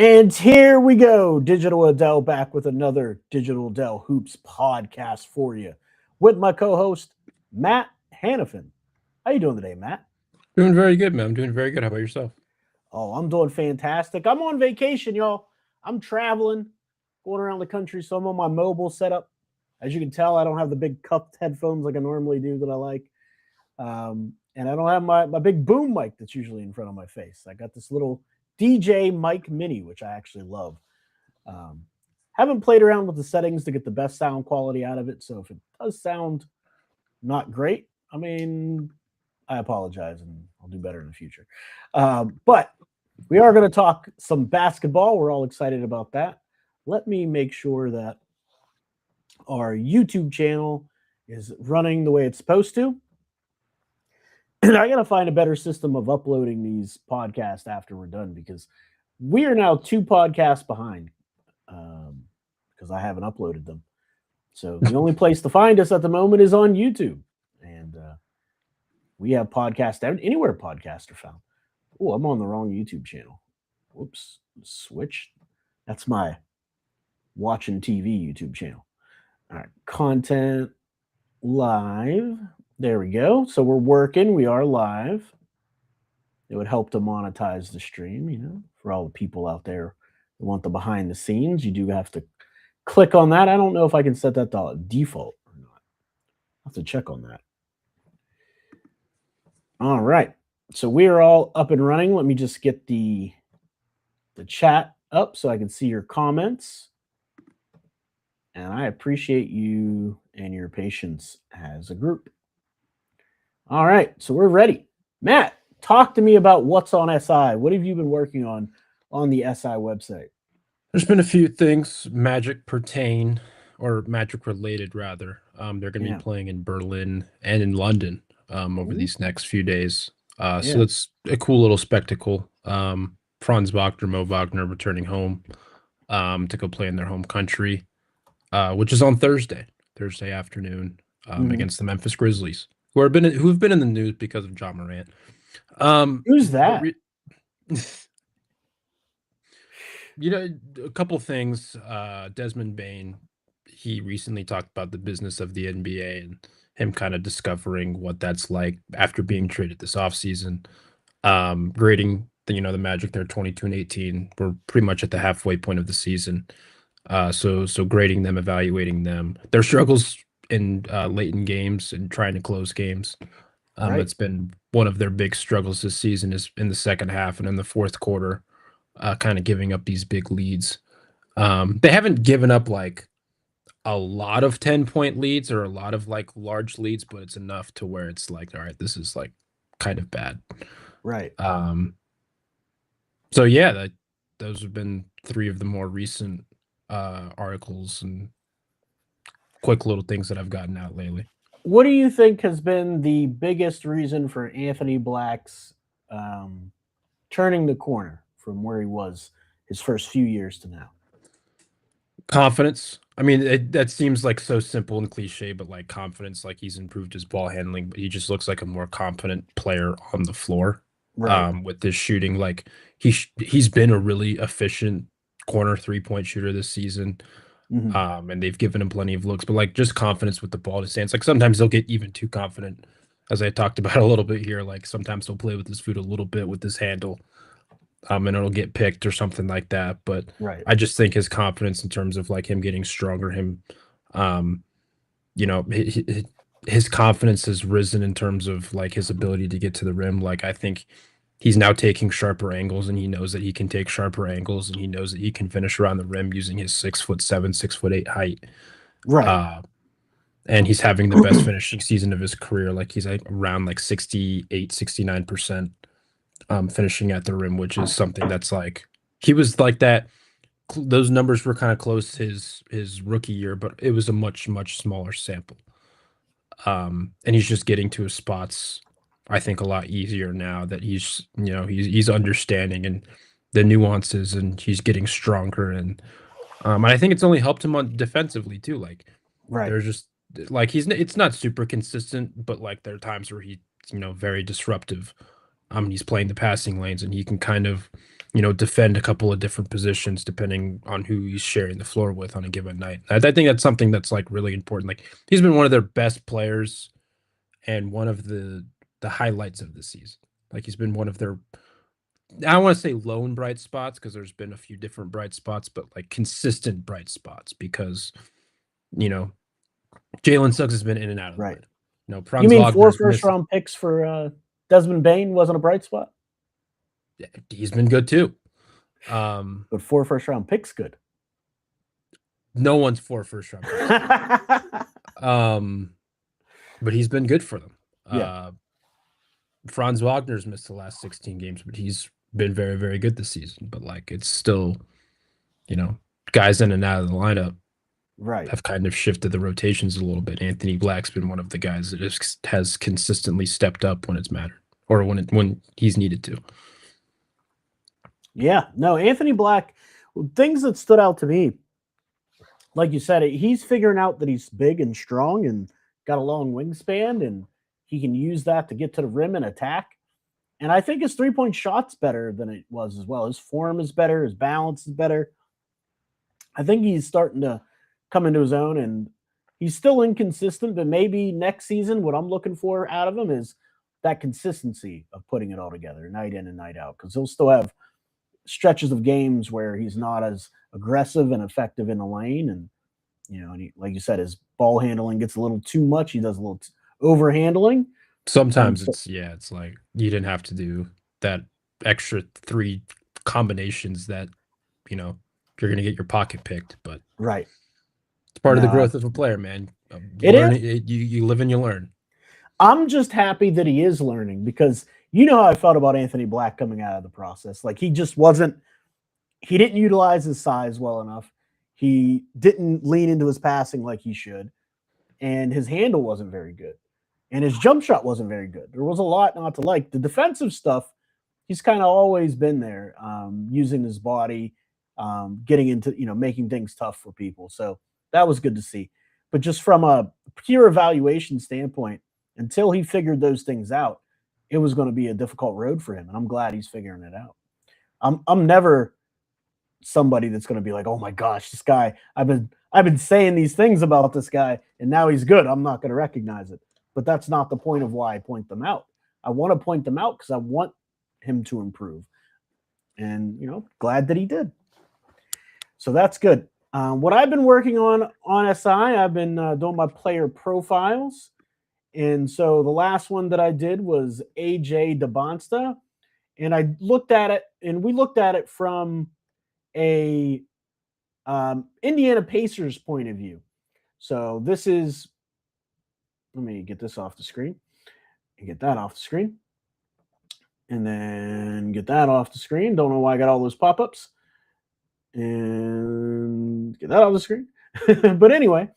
And here we go. Digital Adel back with another Digital Adel Hoops podcast for you with my co-host, Matt Hanifan. How you doing today, Matt? Doing very good, man. I'm doing very good. How about yourself? Oh, I'm doing fantastic. I'm on vacation, y'all. I'm traveling, going around the country, so I'm on my mobile setup. As you can tell, I don't have the big cupped headphones like I normally do that I like. And I don't have my big boom mic that's usually in front of my face. I got this little DJ mic mini, which I actually love. Um, haven't played around with the settings to get the best sound quality out of it. So if it does sound not great, I mean, I apologize and I'll do better in the future. But we are going to talk some basketball. We're all excited about that. Let me make sure that our YouTube channel is running the way it's supposed to. And I got to find a better system of uploading these podcasts after we're done because we are now 2 podcasts behind because I haven't uploaded them. So the only place to find us at the moment is on YouTube. And we have podcasts anywhere podcasts are found. Oh, I'm on the wrong YouTube channel. Whoops. Switch. That's my watching TV YouTube channel. All right. Content live. There we go. So we're working. We are live. It would help to monetize the stream, for all the people out there who want the behind the scenes. You do have to click on that. I don't know if I can set that to default or not. I'll have to check on that. All right. So we are all up and running. Let me just get the chat up so I can see your comments. And I appreciate you and your patience as a group. All right, so we're ready. Matt, talk to me about what's on SI. What have you been working on the SI website? There's been a few things Magic related rather. They're going to be playing in Berlin and in London over these next few days. So it's a cool little spectacle. Franz Wagner, Mo Wagner returning home to go play in their home country, which is on Thursday afternoon against the Memphis Grizzlies, who've been in the news because of John Morant. Who's that? A couple things. Desmond Bain, he recently talked about the business of the NBA and him kind of discovering what that's like after being traded this offseason. Grading the Magic, they're 22-18. We're pretty much at the halfway point of the season. So grading them, evaluating them, their struggles in late in games and trying to close games. It's been one of their big struggles this season is in the second half and in the fourth quarter, kind of giving up these big leads. They haven't given up like a lot of 10-point leads or a lot of like large leads, but it's enough to where it's like, all right, this is like kind of bad. Right. So yeah, those have been 3 of the more recent articles and quick little things that I've gotten out lately. What do you think has been the biggest reason for Anthony Black's turning the corner from where he was his first few years to now? Confidence. I mean, that seems like so simple and cliche, but like confidence, like he's improved his ball handling, but he just looks like a more confident player on the floor. Right. With this shooting, like he's been a really efficient corner 3-point shooter this season. And they've given him plenty of looks, but like just confidence with the ball to stance. Like sometimes they'll get even too confident, as I talked about a little bit here. Like sometimes he'll play with his foot a little bit with his handle, and it'll get picked or something like that. But I just think his confidence in terms of like him getting stronger, his confidence has risen in terms of like his ability to get to the rim. Like I think he's now taking sharper angles, and he knows that he can take sharper angles, and he knows that he can finish around the rim using his 6'7", 6'8" height. Right. And he's having the best finishing season of his career. Like he's like around like 68, 69% finishing at the rim, which is something that's like he was like that. Those numbers were kind of close to his rookie year, but it was a much, much smaller sample. And he's just getting to his spots, I think, a lot easier now that he's understanding and the nuances, and he's getting stronger. And I think it's only helped him on defensively too. Like, there's just like it's not super consistent, but like there are times where he's very disruptive. He's playing the passing lanes, and he can kind of defend a couple of different positions depending on who he's sharing the floor with on a given night. I think that's something that's like really important. Like he's been one of their best players and one of the highlights of the season. Like he's been one of their, I don't want to say lone bright spots because there's been a few different bright spots, but like consistent bright spots because Jalen Suggs has been in and out of the Right. lineup. You Franz mean 4 Wagner's first-round picks for Desmond Bane wasn't a bright spot? He's been good too. But 4 first-round picks good. No one's 4 first-round picks. But he's been good for them. Yeah. Franz Wagner's missed the last 16 games, but he's been very, very good this season. But like it's still, guys in and out of the lineup have kind of shifted the rotations a little bit. Anthony Black's been one of the guys that has consistently stepped up when it's mattered or when he's needed to. Yeah, no, Anthony Black, things that stood out to me, like you said, he's figuring out that he's big and strong and got a long wingspan, and he can use that to get to the rim and attack. And I think his three-point shot's better than it was as well. His form is better. His balance is better. I think he's starting to come into his own, and he's still inconsistent, but maybe next season what I'm looking for out of him is that consistency of putting it all together night in and night out, because he'll still have stretches of games where he's not as aggressive and effective in the lane. And, and like you said, his ball handling gets a little too much. He does a little over handling. Sometimes it's like you didn't have to do that extra 3 combinations that, you're going to get your pocket picked, but right. It's part of the growth of a player, man. You live and you learn. I'm just happy that he is learning, because you know how I felt about Anthony Black coming out of the process. Like he didn't utilize his size well enough. He didn't lean into his passing like he should. And his handle wasn't very good. And his jump shot wasn't very good. There was a lot not to like. The defensive stuff, he's kind of always been there, using his body, getting into, making things tough for people. So that was good to see. But just from a pure evaluation standpoint, until he figured those things out, it was going to be a difficult road for him. And I'm glad he's figuring it out. I'm never somebody that's going to be like, oh my gosh, this guy, I've been saying these things about this guy and now he's good. I'm not going to recognize it. But that's not the point of why I point them out. I want to point them out because I want him to improve. And, glad that he did. So that's good. What I've been working on OnSI, I've been doing my player profiles. And so the last one that I did was AJ DeBonsta. And I looked at it, and we looked at it from a Indiana Pacers point of view. So this is, let me get this off the screen and get that off the screen. And then get that off the screen. Don't know why I got all those pop-ups. And get that off the screen. But anyway,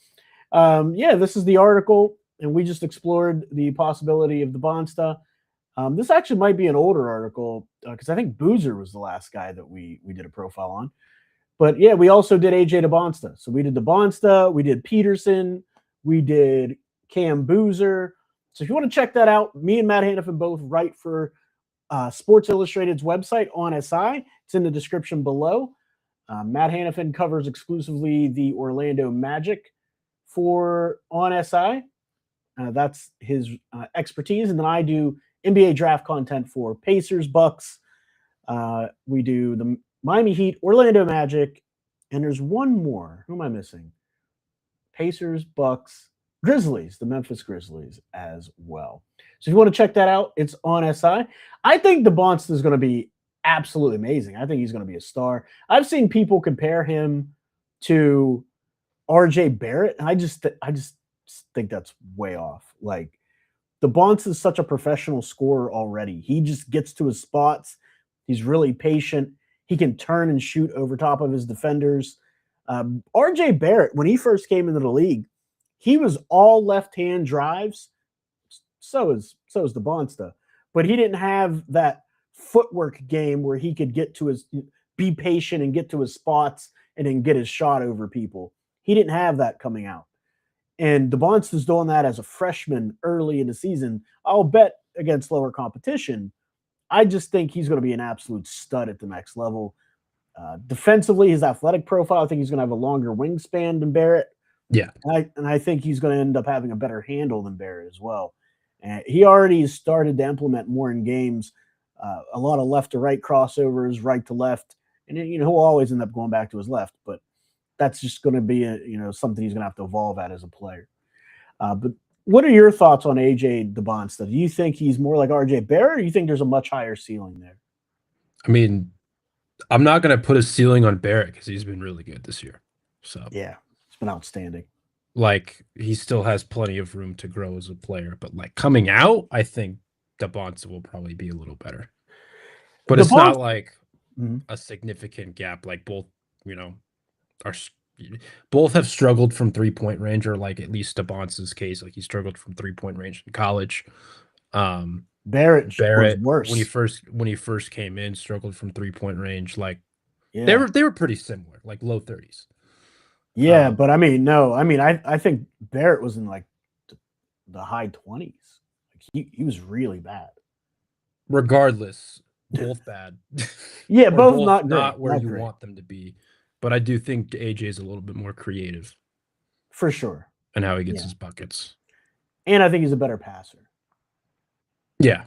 this is the article, and we just explored the possibility of the DeBonsta. This actually might be an older article, because I think Boozer was the last guy that we did a profile on. But yeah, we also did AJ DeBonsta. So we did DeBonsta, we did Peterson, we did Cam Boozer. So if you want to check that out, me and Matt Hanifan both write for Sports Illustrated's website, OnSI. It's in the description below. Matt Hanifan covers exclusively the Orlando Magic for OnSI. That's his expertise. And then I do NBA draft content for Pacers, Bucks. We do the Miami Heat, Orlando Magic, and there's one more. Who am I missing? Pacers, Bucks, Grizzlies, the Memphis Grizzlies as well. So if you want to check that out, it's OnSI. I think DeBonsta is going to be absolutely amazing. I think he's going to be a star. I've seen people compare him to RJ Barrett, and I just think that's way off. Like, DeBonsta is such a professional scorer already. He just gets to his spots. He's really patient. He can turn and shoot over top of his defenders. RJ Barrett, when he first came into the league, he was all left-hand drives. So is DeBonsta. But he didn't have that footwork game where he could be patient and get to his spots and then get his shot over people. He didn't have that coming out. And DeBonsta's doing that as a freshman early in the season. I'll bet against lower competition, I just think he's going to be an absolute stud at the next level. Defensively, his athletic profile, I think he's going to have a longer wingspan than Barrett. Yeah. And I think he's going to end up having a better handle than Barrett as well. And he already started to implement more in games, a lot of left to right crossovers, right to left. And, he'll always end up going back to his left, but that's just going to be, something he's going to have to evolve at as a player. But what are your thoughts on AJ DeBonsta? Do you think he's more like RJ Barrett, or do you think there's a much higher ceiling there? I mean, I'm not going to put a ceiling on Barrett because he's been really good this year. So yeah, it's been outstanding. Like, he still has plenty of room to grow as a player, but like coming out, I think DeBonsta will probably be a little better. But it's not like a significant gap. Like both, are both have struggled from 3-point range, or like at least DeBonsta's case, like he struggled from 3-point range in college. Barrett was worse when he first came in, struggled from 3-point range. Like they were pretty similar, like low 30s. Yeah, but I think Barrett was in like the high 20s. Like he was really bad. Regardless, both bad. Yeah, both not great, not where you want them to be. But I do think AJ is a little bit more creative, for sure, and how he gets his buckets. And I think he's a better passer. Yeah.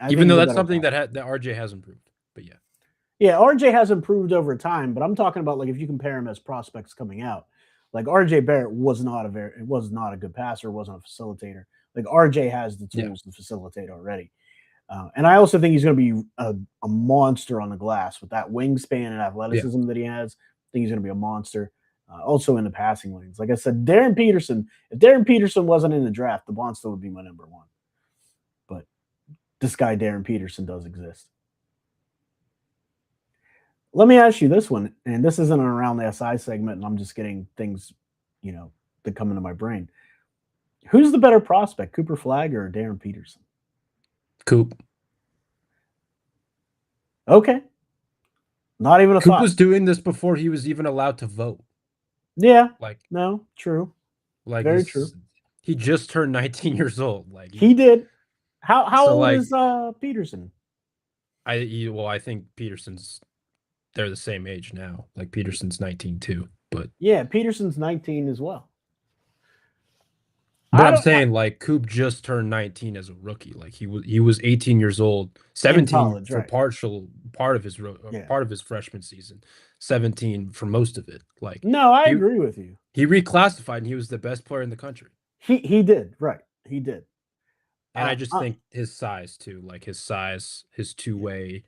Even though that's something that RJ has improved. But yeah. Yeah, RJ has improved over time, but I'm talking about like if you compare him as prospects coming out, like RJ Barrett was not a good passer, wasn't a facilitator. Like RJ has the tools to facilitate already. And I also think he's going to be a monster on the glass with that wingspan and athleticism that he has. I think he's going to be a monster. Also in the passing lanes. Like I said, Darren Peterson, if Darren Peterson wasn't in the draft, DeBonsta would be my number one. But this guy, Darren Peterson, does exist. Let me ask you this one, and this isn't an Around the SI segment, and I'm just getting things, that come into my brain. Who's the better prospect, Cooper Flagg or Darren Peterson? Coop. Okay. Not even a Coop thought. was doing this before he was even allowed to vote. Yeah. No, true. Like very true. He just turned 19 years old. Like he did. How old is Peterson? I think Peterson's they're the same age now. Like Peterson's 19 too, but yeah, Peterson's 19 as well. But I'm saying like Coop just turned 19 as a rookie. Like he was 18 years old, 17 college, for part of his freshman season, 17 for most of it. Like no, I agree with you. He reclassified and he was the best player in the country. He did, right. He did. And I just think his size too, like his two-way,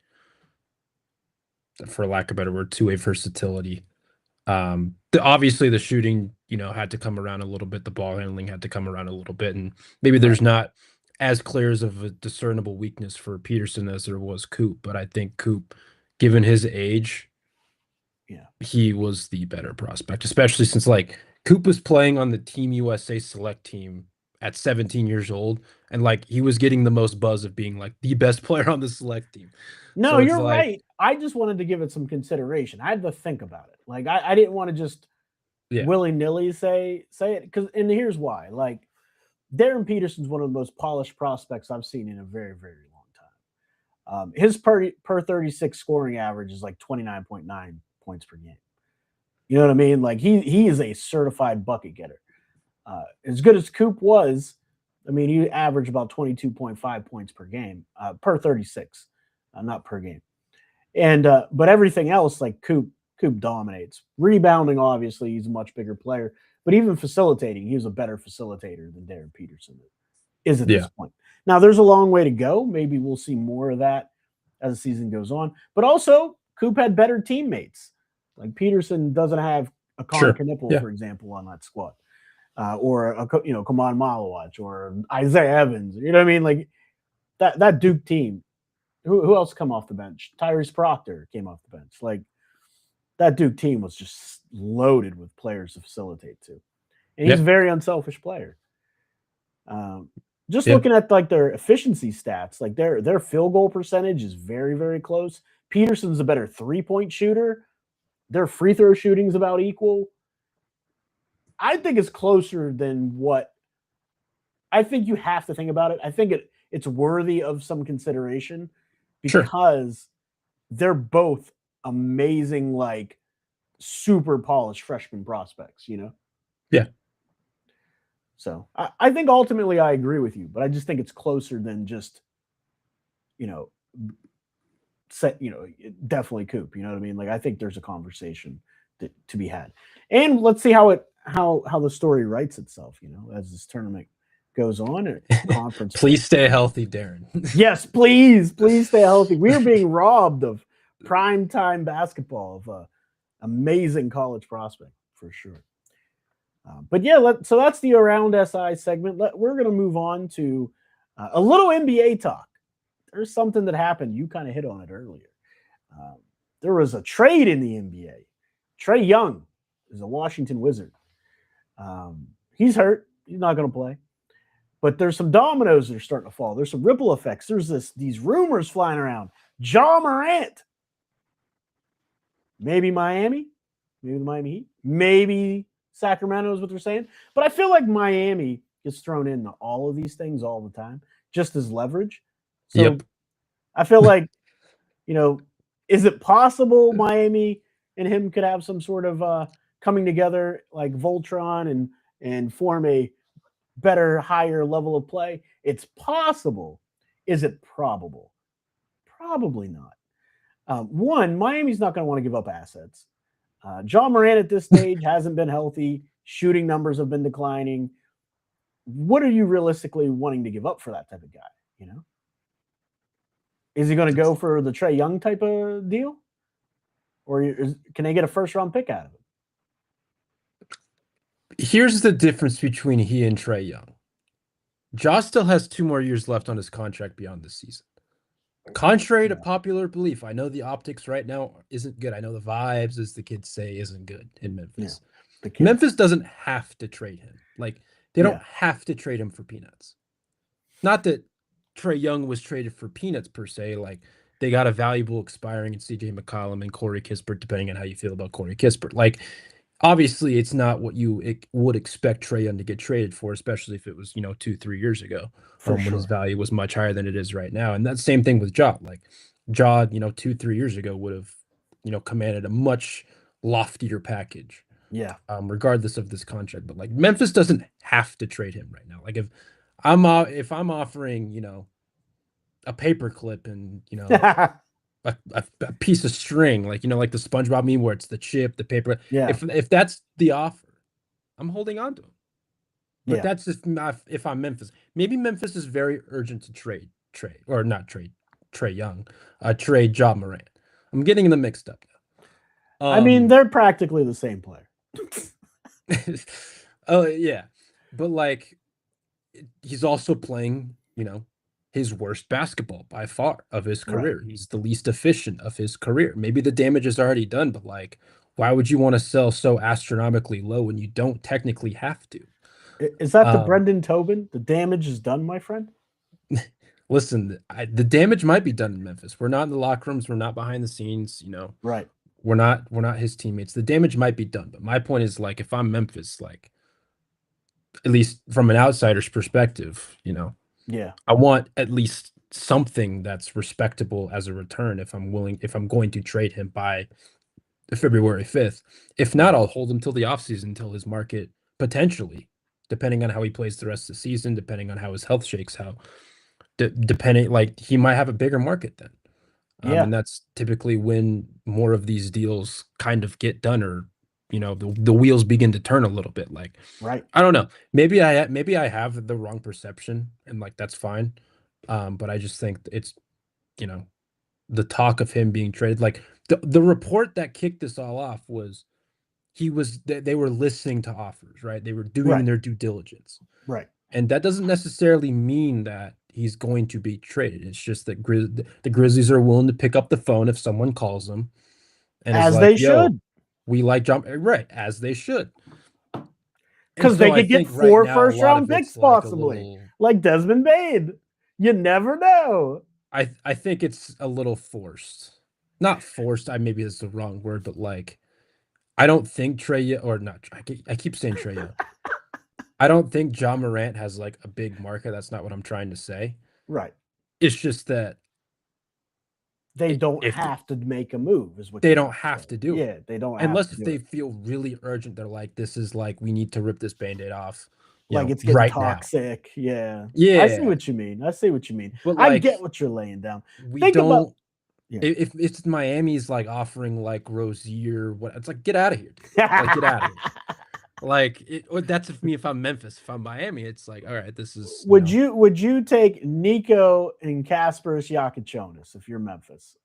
for lack of a better word, two-way versatility. Obviously the shooting, had to come around a little bit. The ball handling had to come around a little bit, and maybe there's not as clear as of a discernible weakness for Peterson as there was Coop. But I think Coop, given his age, he was the better prospect, especially since like Coop was playing on the Team USA select team at 17 years old, and like he was getting the most buzz of being like the best player on the select team. No, you're right. I just wanted to give it some consideration. I had to think about it. Like I didn't want to just willy-nilly say it, and here's why. Like Darren Peterson's one of the most polished prospects I've seen in a very, very long time. His per 36 scoring average is like 29.9 points per game. You know what I mean? Like he is a certified bucket getter. As good as Coop was, I mean, he averaged about 22.5 points per game, per 36, not per game. And but everything else, like Coop dominates. Rebounding, obviously, he's a much bigger player, but even facilitating, he was a better facilitator than Darren Peterson is at this point. Now, there's a long way to go. Maybe we'll see more of that as the season goes on. But also, Coop had better teammates. Like Peterson doesn't have a Connor Knippel, for example, on that squad. Or Kaman Malawach or Isaiah Evans. You know what I mean? Like that Duke team. Who else come off the bench? Tyrese Proctor came off the bench. Like that Duke team was just loaded with players to facilitate to, and he's a very unselfish player. Just looking at like their efficiency stats, like their field goal percentage is very, very close. Peterson's a better 3-point shooter. Their free throw shooting is about equal. I think it's closer than what I think you have to think about it. I think it's worthy of some consideration. Sure. because they're both amazing, like super polished freshman prospects, you know? Yeah. So I think ultimately I agree with you, but I just think it's closer than just, you know, definitely Coop. You know what I mean? Like I think there's a conversation to be had, and let's see how the story writes itself. You know, as this tournament goes on, or conference play. Please stay healthy, Darren. Yes, please stay healthy. We are being robbed of prime time basketball of amazing college prospect for sure. But yeah, so that's the Around SI segment. We're going to move on to a little NBA talk. There's something that happened. You kind of hit on it earlier. There was a trade in the NBA. Trae Young is a Washington Wizard. He's hurt. He's not going to play. But there's some dominoes that are starting to fall. There's some ripple effects. There's these rumors flying around. Ja Morant. Maybe Miami. Maybe the Miami Heat. Maybe Sacramento is what they're saying. But I feel like Miami gets thrown into all of these things all the time, just as leverage. So Yep. I feel like, is it possible Miami and him could have some sort of coming together like Voltron and form a better, higher level of play? It's possible. Is it probable? Probably not. One, Miami's not going to want to give up assets. Ja Morant at this stage hasn't been healthy. Shooting numbers have been declining. What are you realistically wanting to give up for that type of guy? Is he going to go for the Trae Young type of deal? Or can they get a first-round pick out of him? Here's the difference between he and Trae Young. Ja still has 2 more years left on his contract beyond this season. Contrary to popular belief, I know the optics right now isn't good. I know the vibes, as the kids say, isn't good in Memphis. Yeah, Memphis doesn't have to trade him. Like, they don't have to trade him for peanuts. Not that Trae Young was traded for peanuts per se. Like, they got a valuable expiring in CJ McCollum and Corey Kispert, depending on how you feel about Corey Kispert. Like, obviously, it's not what you would expect Trae Young to get traded for, especially if it was, 2-3 years ago, when his value was much higher than it is right now. And that's the same thing with Ja. Like, Ja, 2-3 years ago would have, commanded a much loftier package. Yeah. Regardless of this contract. But like, Memphis doesn't have to trade him right now. Like, if I'm offering, a paperclip and, a piece of string, like, like the SpongeBob meme where it's the chip, the paper. Yeah. If that's the offer, I'm holding on to him. But that's if I'm Memphis. Maybe Memphis is very urgent to trade Trae Young, trade Ja Morant. I'm getting them mixed up now. I mean, they're practically the same player. Oh yeah, but like, he's also playing, his worst basketball by far of his career. Right. He's the least efficient of his career. Maybe the damage is already done, but like, why would you want to sell so astronomically low when you don't technically have to? Is that the Brendan Tobin? The damage is done, my friend? Listen, the damage might be done in Memphis. We're not in the locker rooms. We're not behind the scenes, Right. We're not his teammates. The damage might be done, but my point is, like, if I'm Memphis, like, at least from an outsider's perspective, yeah, I want at least something that's respectable as a return if I'm going to trade him by February 5th. If not, I'll hold him till the offseason, until his market, potentially, depending on how he plays the rest of the season, depending on how his health shakes out, depending, like, he might have a bigger market then. And that's typically when more of these deals kind of get done, or, the wheels begin to turn a little bit. Like, right. I don't know. Maybe I have the wrong perception, and like, that's fine. But I just think it's, the talk of him being traded, like the report that kicked this all off was they were listening to offers, right? They were doing their due diligence. Right. And that doesn't necessarily mean that he's going to be traded. It's just that the Grizzlies are willing to pick up the phone if someone calls them, and as they should. We like jump right, as they should. Because they could get 4 first-round picks, possibly, like Desmond Bane. You never know. I think it's a little forced. Not forced. Maybe that's the wrong word, but like, I don't think I keep saying Trae Young. I don't think Ja Morant has like a big market. That's not what I'm trying to say. Right. It's just that They don't if have to make a move, is what they you're don't trying to have say. to do it. Yeah, they don't have Unless to if do they it. feel really urgent, they're like, this is like, we need to rip this Band-Aid off, Like it's getting right now. toxic. Yeah. I see Yeah. what you mean. I see what you mean. But I like, get what you're laying down. we Think about don't, yeah. if it's Miami's like offering like Rozier, what it's like, get out of here, dude. Like, get out of here. Like that's me if I'm Memphis. If I'm Miami, it's like, all right, this is would you take Nico and Kasper Siakachonis if you're Memphis?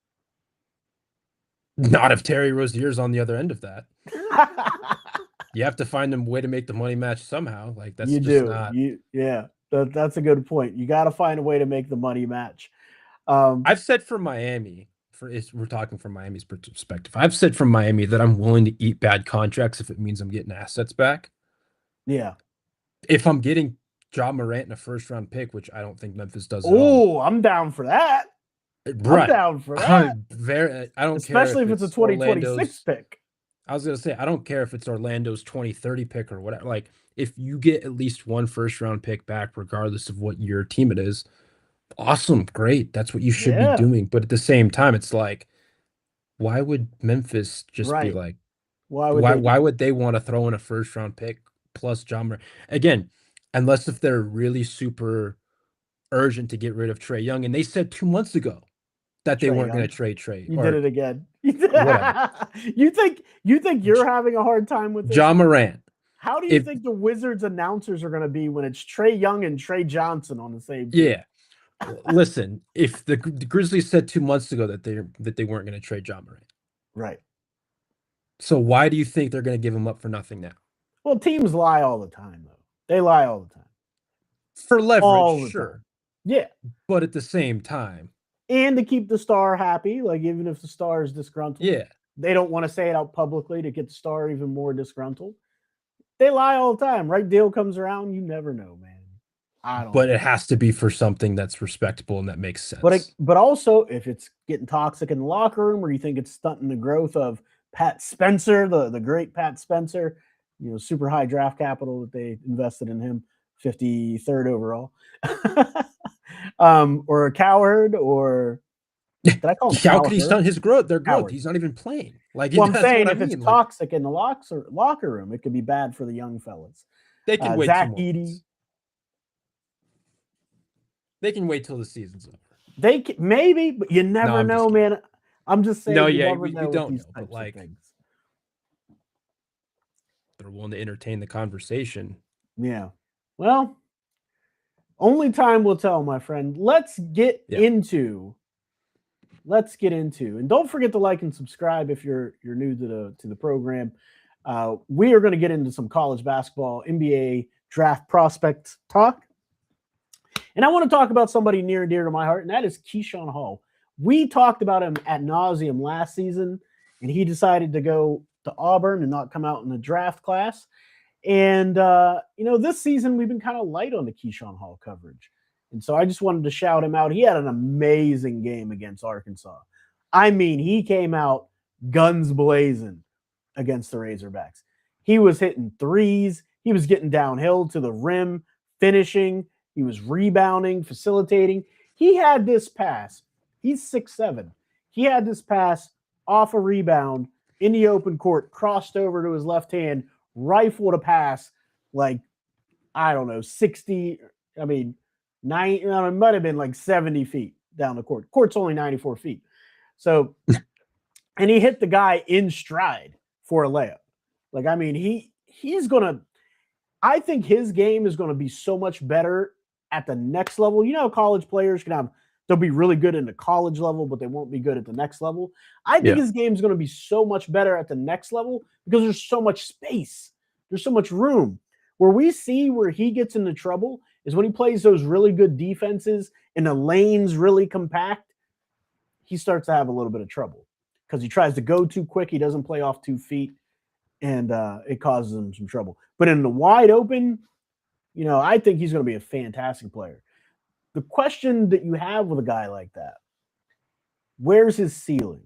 not if Terry Rozier's on the other end of that. You have to find a way to make the money match somehow. Like that's you just do. not. That's a good point. You got to find a way to make the money match. I've said for Miami, we're talking from Miami's perspective. I've said from Miami that I'm willing to eat bad contracts if it means I'm getting assets back. Yeah. If I'm getting Ja Morant in a first-round pick, which I don't think Memphis does at all. Oh, I'm down for that. Right. I'm down for that. I don't Especially care if it's a 2026 pick. I was going to say, I don't care if it's Orlando's 2030 pick or whatever. Like, if you get at least one first-round pick back, regardless of what your team it is, awesome, great. That's what you should be doing. But at the same time, it's like, why would Memphis just be like, why would they want to throw in a first-round pick plus John Morant? Again, unless if they're really super urgent to get rid of Trae Young. And they said 2 months ago that they weren't going to trade Trae. You did it again. Whatever. You think you're having a hard time with this? Ja Morant. How do you think the Wizards announcers are going to be when it's Trae Young and Trey Johnson on the same team? Yeah. Listen, if the Grizzlies said 2 months ago that they weren't going to trade Ja Morant. Right. So why do you think they're going to give him up for nothing now? Well, teams lie all the time, though. They lie all the time. For leverage, sure. Time. Yeah. But at the same time. And to keep the star happy, like even if the star is disgruntled. Yeah. They don't want to say it out publicly to get the star even more disgruntled. They lie all the time. Right deal comes around, you never know, man. But it has to be for something that's respectable and that makes sense. But also, if it's getting toxic in the locker room or you think it's stunting the growth of Pat Spencer, the great Pat Spencer, super high draft capital that they invested in him, 53rd overall, or a Coward, or did I call him how could he stunt his growth? Their growth. Coward. He's not even playing. Like, well, I'm saying if it's toxic in the locker room, it could be bad for the young fellas. They can wait. Zach Edey. They can wait till the season's over. They can, maybe, but you never know, man. I'm just saying. No, you yeah, never we know don't these know, but like, things. They're willing to entertain the conversation. Yeah. Well, only time will tell, my friend. Let's get into, and don't forget to like and subscribe if you're new to the program. We are going to get into some college basketball, NBA draft prospect talk. And I want to talk about somebody near and dear to my heart, and that is Keyshawn Hall. We talked about him ad nauseum last season, and he decided to go to Auburn and not come out in the draft class. And, this season we've been kind of light on the Keyshawn Hall coverage. And so I just wanted to shout him out. He had an amazing game against Arkansas. I mean, he came out guns blazing against the Razorbacks. He was hitting threes. He was getting downhill to the rim, finishing. He was rebounding, facilitating. He had this pass. He's 6'7". He had this pass off a rebound in the open court, crossed over to his left hand, rifled a pass like, I don't know, 60, I mean, it might have been like 70 feet down the court. Court's only 94 feet. So, and he hit the guy in stride for a layup. Like, I mean, he's going to, I think his game is going to be so much better at the next level. College players they'll be really good in the college level, but they won't be good at the next level. I think his game is going to be so much better at the next level because there's so much space. There's so much room. Where we see where he gets into trouble is when he plays those really good defenses and the lane's really compact, he starts to have a little bit of trouble because he tries to go too quick. He doesn't play off 2 feet, and it causes him some trouble. But in the wide open, I think he's going to be a fantastic player. The question that you have with a guy like that, where's his ceiling?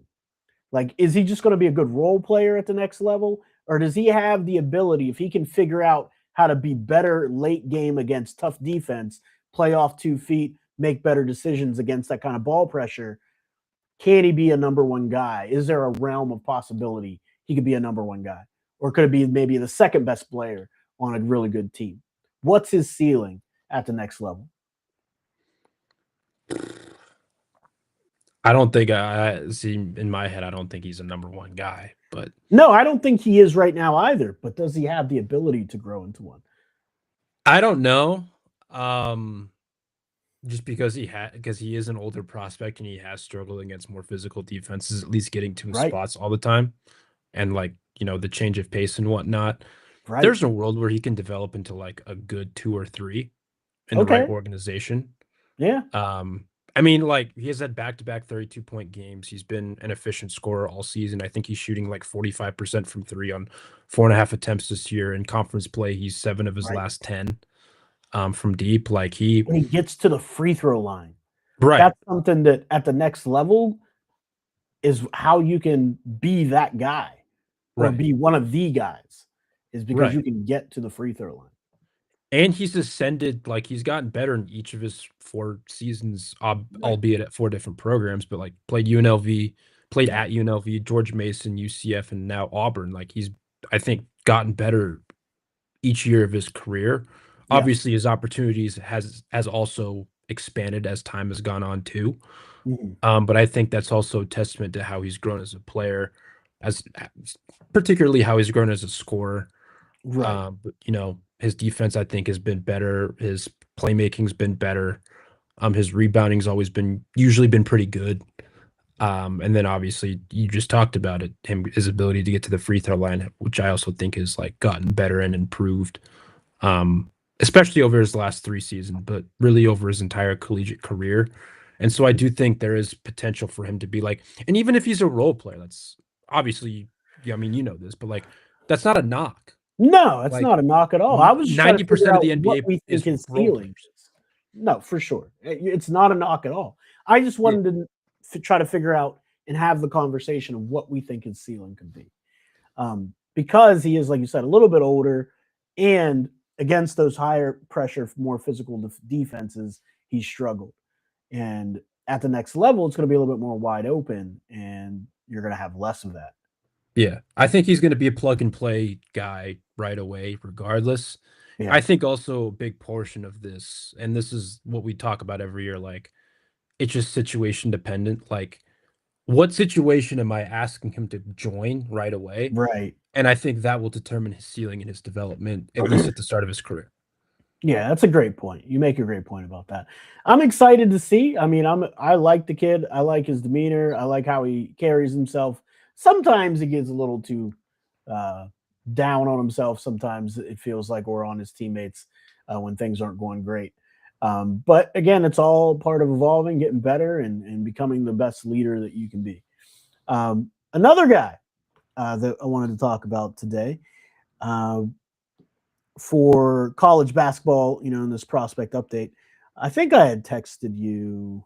Like, is he just going to be a good role player at the next level? Or does he have the ability, if he can figure out how to be better late game against tough defense, play off 2 feet, make better decisions against that kind of ball pressure, can he be a number one guy? Is there a realm of possibility he could be a number one guy? Or could it be maybe the second best player on a really good team? What's his ceiling at the next level? I don't think I see in my head. I don't think he's a number one guy, but No, I don't think he is right now either, but does he have the ability to grow into one? I don't know. Um, just because he is an older prospect and he has struggled against more physical defenses, at least getting to his Right, spots all the time, and like the change of pace and whatnot. right. There's a world where he can develop into like a good 2 or 3 in the right Okay. organization. Yeah. Um, I mean, like he has had back-to-back 32-point games. He's been an efficient scorer all season. I think he's shooting like 45% from three on 4.5 attempts this year. In conference play, he's 7 of his Right. last 10 from deep. Like he, And he gets to the free throw line. right, That's something that at the next level is how you can be that guy or right, be one of the guys is because right. you can get to the free throw line. And he's ascended, like he's gotten better in each of his 4 seasons, Right. albeit at 4 different programs, but like played UNLV, played Right. at UNLV, George Mason, UCF, and now Auburn. Like he's, I think, gotten better each year of his career. Yes. Obviously, his opportunities has also expanded as time has gone on too. Mhm. But I think that's also a testament to how he's grown as a player, as particularly how he's grown as a scorer. Right. But his defense I think has been better. His playmaking's been better. His rebounding's always been usually been pretty good. And then obviously you just talked about it, his ability to get to the free throw line, which I also think has like gotten better and improved. Um, Especially over his last 3 seasons, but really over his entire collegiate career. And so I do think there is potential for him to be like, and even if he's a role player, that's obviously, yeah, I mean, this, but like, that's not a knock. No, it's Like not a knock at all. I was just trying to figure 90% of out the what NBA we think is his role ceiling players. is. No, for sure. It's not a knock at all. I just Yeah. wanted to try to figure out and have the conversation of what we think his ceiling could be. Because he is, like you said, a little bit older, and against those higher pressure, more physical defenses, he struggled. And at the next level, it's going to be a little bit more wide open, and you're going to have less of that. Yeah. I think he's going to be a plug and play guy right away, regardless. Yeah. I think also a big portion of this, and this is what we talk about every year, like it's just situation dependent. Like, what situation am I asking him to join right away? Right. And I think that will determine his ceiling and his development, at least at the start of his career. Yeah, that's a great point. You make a great point about that. I'm excited to see. I mean, I like the kid. I like his demeanor. I like how he carries himself. Sometimes he gets a little too uh, down on himself. Sometimes it feels like we're on his teammates when things aren't going great. But again, it's all part of evolving, getting better, and becoming the best leader that you can be. Another guy that I wanted to talk about today. Uh, for college basketball, in this prospect update, I think I had texted you,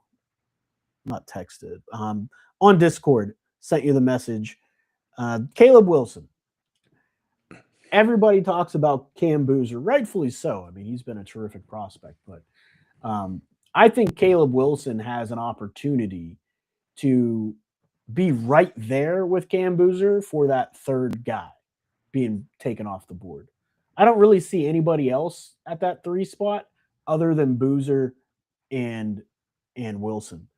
not texted, on Discord, sent you the message. Caleb Wilson. Everybody talks about Cam Boozer, rightfully so. I mean, he's been a terrific prospect, but um, I think Caleb Wilson has an opportunity to be right there with Cam Boozer for that third guy being taken off the board. I don't really see anybody else at that 3 spot other than Boozer and Wilson.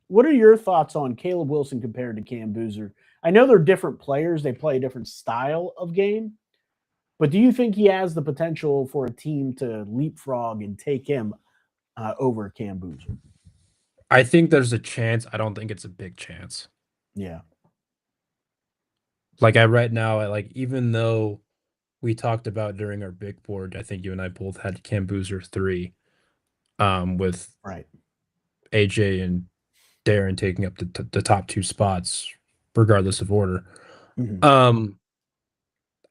What are your thoughts on Caleb Wilson compared to Cam Boozer? I know they're different players, they play a different style of game, but do you think he has the potential for a team to leapfrog and take him over Cam Boozer? I think there's a chance. I don't think it's a big chance. Yeah. Like I right now, I like even though we talked about during our big board, I think you and I both had Cam Boozer 3, with Right. AJ and Darren taking up the top 2 spots, regardless of order. Mhm. Um,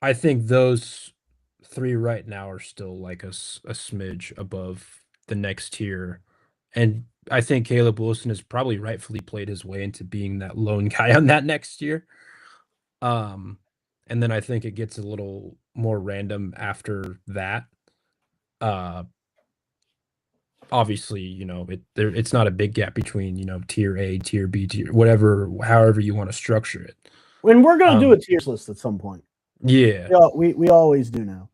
I think those 3 right now are still like a smidge above the next tier, and I think Caleb Wilson has probably rightfully played his way into being that lone guy on that next tier. Um, and then I think it gets a little more random after that. Uh, obviously, it's not a big gap between, tier A, tier B, tier whatever, however you want to structure it. And we're gonna do a Um, tiers list at some point. yeah, We always do now.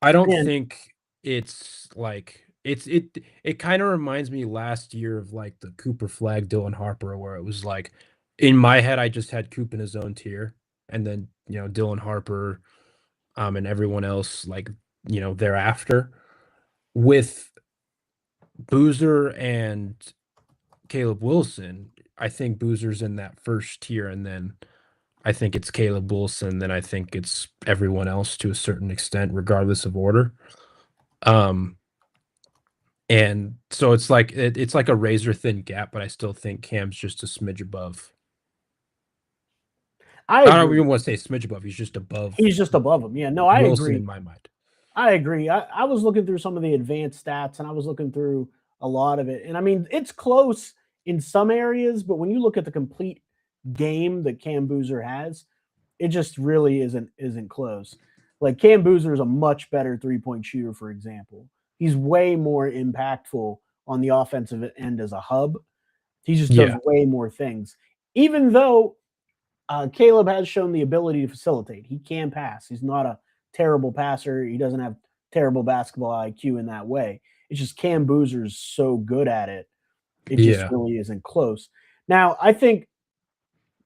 I don't And think it's like it kind of reminds me last year of like the Cooper Flag, Dylan Harper, where it was like in my head I just had Coop in his own tier, and then Dylan Harper, and everyone else like thereafter. With Boozer and Caleb Wilson, I think Boozer's in that first tier, and then I think it's Caleb Wilson, then I think it's everyone else to a certain extent, regardless of order. Um, and so it's like a razor thin gap, but I still think Cam's just a smidge above. I I don't agree. even want to say smidge above. He's just above He's just above him. Yeah, no, I Wilson agree. in my mind. I agree. I was looking through some of the advanced stats and I was looking through a lot of it. And I mean, it's close in some areas, but when you look at the complete game that Cam Boozer has, it just really isn't close. Like Cam Boozer is a much better 3-point shooter, for example. He's way more impactful on the offensive end as a hub. He just does Yeah, way more things. Even though Caleb has shown the ability to facilitate, he can pass. He's not a terrible passer. He doesn't have terrible basketball IQ in that way. It's just Cam Boozer's so good at it. It just yeah, really isn't close. Now, I think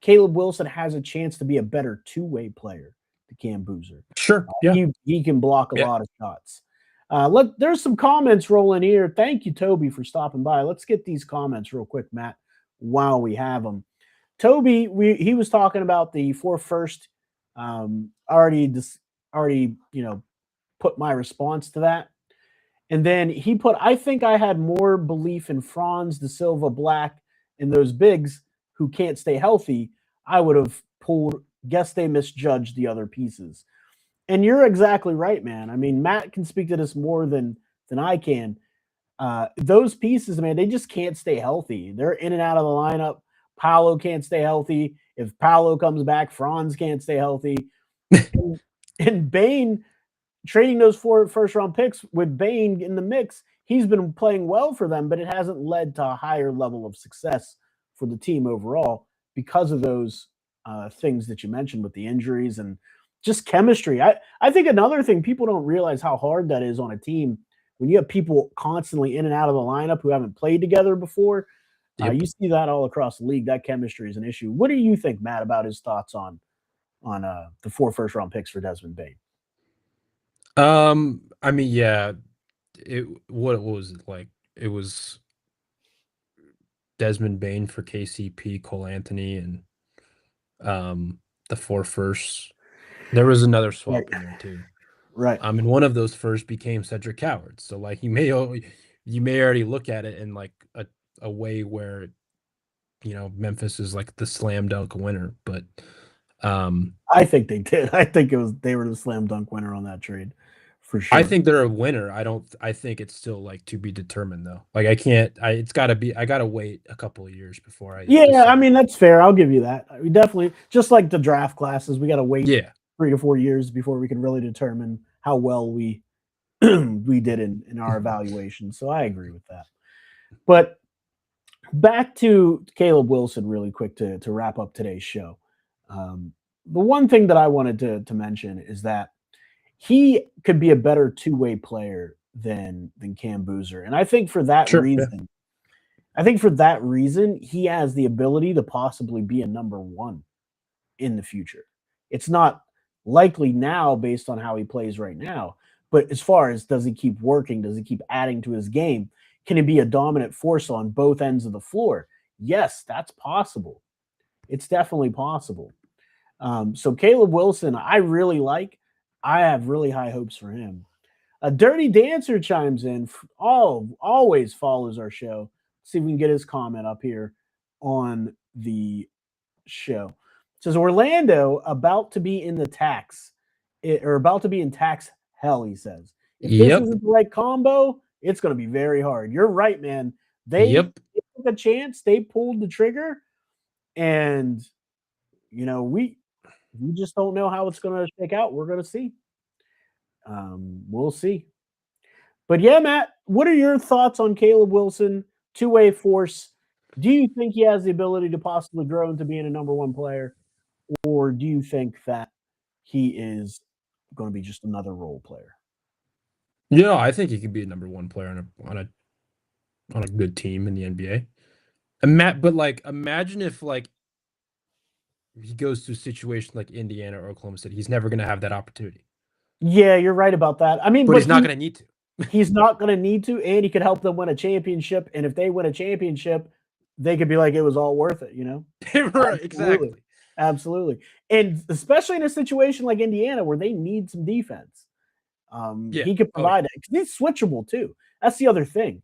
Caleb Wilson has a chance to be a better two-way player to Cam Boozer. sure, yeah, He can block a yeah. lot of shots. There's some comments rolling here. Thank you, Toby, for stopping by. Let's get these comments real quick, Matt, while we have them. Toby, he was talking about the 4 first. Already put my response to that, and then he put, I think I had more belief in Franz, De Silva, Black, and those bigs who can't stay healthy. I would have pulled. Guess they misjudged the other pieces. And you're exactly right, man. I mean, Matt can speak to this more than I can. Those pieces, man, they just can't stay healthy. They're in and out of the lineup. Paolo can't stay healthy. If Paolo comes back, Franz can't stay healthy. And Bain, trading those 4 first-round picks with Bain in the mix, he's been playing well for them, but it hasn't led to a higher level of success for the team overall because of those things that you mentioned with the injuries and just chemistry. I think another thing, people don't realize how hard that is on a team when you have people constantly in and out of the lineup who haven't played together before. Yep. You see that all across the league. That chemistry is an issue. What do you think, Matt, about his thoughts on the 4 first-round picks for Desmond Bain? I mean, yeah, what was it like? It was Desmond Bain for KCP, Cole Anthony, and the 4 firsts. There was another Right. swap in there too. Right. And one of those first became Cedric Coward. So like you may already look at it in like a way where Memphis is like the slam dunk winner, but I think they did. I think they were the slam dunk winner on that trade for I sure. think they're a winner. I think it's still like to be determined though. Like I gotta wait a couple of years before I Yeah, I decide. mean that's fair. I'll give you that. We definitely, just like the draft classes, we got to wait Yeah. 3 to 4 years before we can really determine how well we we did in our evaluation. So I agree with that. But back to Caleb Wilson really quick to wrap up today's show. The one thing that I wanted to mention is that he could be a better two-way player than Cam Boozer. And Sure. Yeah. I think for that reason, he has the ability to possibly be a number one in the future. It's not likely now based on how he plays right now, but as far as does he keep working, does he keep adding to his game? Can he be a dominant force on both ends of the floor? Yes, that's possible. It's definitely possible. So Caleb Wilson, I really like. I have really high hopes for him. A Dirty Dancer chimes in. Always follows our show. See if we can get his comment up here on the show. It says Orlando about to be in the or about to be in tax hell. He says if this Yep. isn't the right combo, it's going to be very hard. You're right, man. Yep. They took a chance. They pulled the trigger, and we just don't know how it's going to shake out. We're going to see. We'll see. But yeah, Matt, what are your thoughts on Caleb Wilson, two-way force? Do you think he has the ability to possibly grow into being a number one player, or do you think that he is going to be just another role player? Yeah, I think he could be a number one player on a good team in the NBA. But like, imagine if like he goes to a situation like Indiana or Oklahoma City, he's never going to have that opportunity. Yeah, you're right about that. I mean, But but he's not going to need to. he's not going to need to, and he could help them win a championship. And if they win a championship, they could be like, it was all worth it, you know? Right, Absolutely. exactly. Absolutely. And especially in a situation like Indiana where they need some defense. Yeah. He could provide it. He's switchable too. That's the other thing.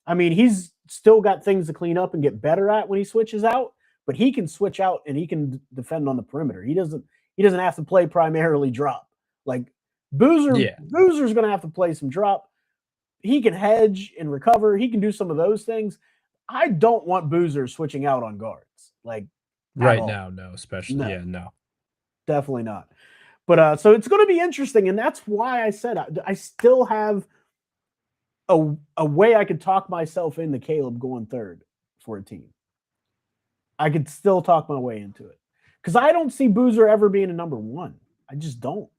I mean, he's still got things to clean up and get better at when he switches out, but he can switch out and he can defend on the perimeter. He doesn't have to play primarily drop. Like Boozer's going to have to play some drop. He can hedge and recover. He can do some of those things. I don't want Boozer switching out on guards. Like right now, no, especially no. Definitely not. But so it's going to be interesting, and that's why I said I still have a way I could talk myself into Caleb going third for a team. I could still talk my way into it because I don't see Boozer ever being a number one. I just don't.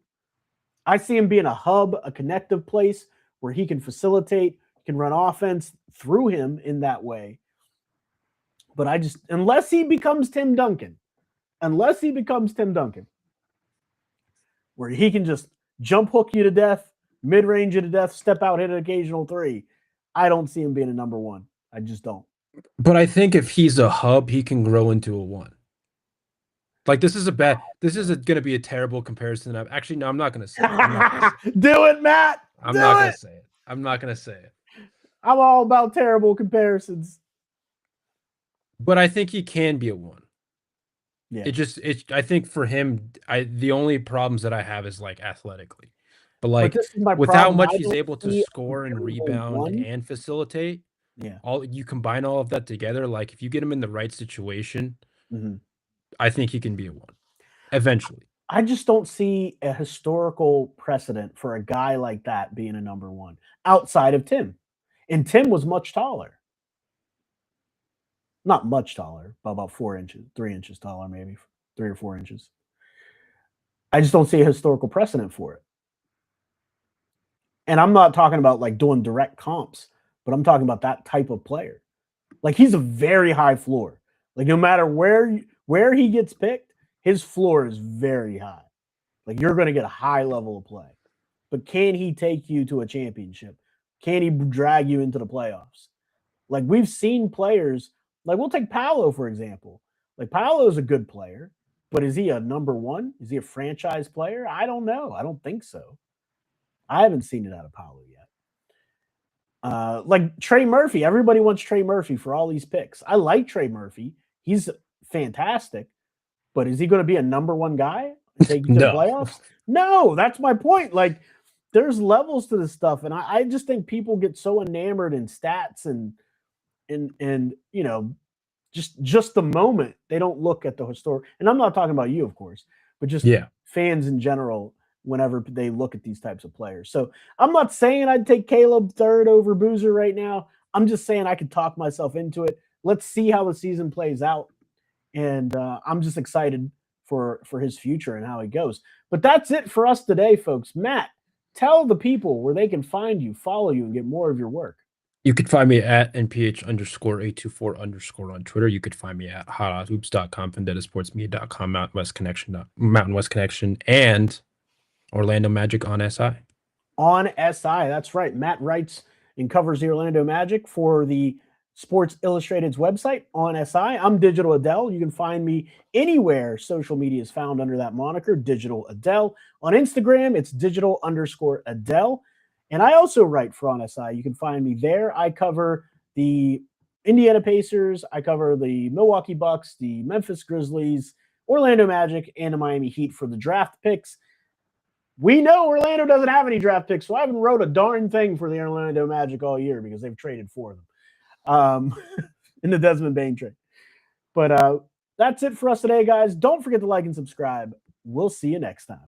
I see him being a hub, a connective place where he can facilitate, can run offense through him in that way. But unless he becomes Tim Duncan, where he can just jump hook you to death, mid-range you to death, step out, hit an occasional three, I don't see him being a number one. I just don't. But I think if he's a hub, he can grow into a one. Like this is going to be a terrible comparison. Actually, no, I'm not going to say it. Do it, Matt. I'm not going to say it. I'm not going to say it. I'm all about terrible comparisons. But I think he can be a one. Yeah. I think for him, the only problems that I have is like athletically. But like with how much he's able to score and rebound and facilitate, you combine all of that together, like if you get him in the right situation, I think he can be a one eventually. I just don't see a historical precedent for a guy like that being a number one outside of Tim. And Tim was much taller. Not much taller, but about 4 inches, 3 inches taller, maybe 3 or 4 inches. I just don't see a historical precedent for it. And I'm not talking about like doing direct comps, but I'm talking about that type of player. Like he's a very high floor. Like no matter where he gets picked, his floor is very high. Like you're going to get a high level of play. But can he take you to a championship? Can he drag you into the playoffs? Like we've seen players, like we'll take Paolo, for example. Like Paolo is a good player, but is he a number one? Is he a franchise player? I don't know. I don't think so. I haven't seen it out of Paolo yet. Like Trey Murphy. Everybody wants Trey Murphy for all these picks. I like Trey Murphy. He's fantastic. But is he going to be a number one guy and take you to the playoffs? No, that's my point. Like there's levels to this stuff. And I just think people get so enamored in stats and you know, just the moment. They don't look at the historic. And I'm not talking about you, of course, but just fans in general whenever they look at these types of players. So I'm not saying I'd take Caleb third over Boozer right now. I'm just saying I could talk myself into it. Let's see how the season plays out. And I'm just excited for his future and how he goes. But that's it for us today, folks. Matt, tell the people where they can find you, follow you, and get more of your work. You could find me at NPH_824_ on Twitter. You could find me at hothoops.com, VendettaSportsMedia.com, Mountain West Connection, and Orlando Magic on SI. On SI, that's right. Matt writes and covers the Orlando Magic for the Sports Illustrated's website on SI. I'm Digital Adel. You can find me anywhere social media is found under that moniker, Digital Adel. On Instagram, it's digital_Adel. And I also write for On SI. You can find me there. I cover the Indiana Pacers. I cover the Milwaukee Bucks, the Memphis Grizzlies, Orlando Magic, and the Miami Heat for the draft picks. We know Orlando doesn't have any draft picks, so I haven't wrote a darn thing for the Orlando Magic all year because they've traded for them in the Desmond Bane trade. But that's it for us today, guys. Don't forget to like and subscribe. We'll see you next time.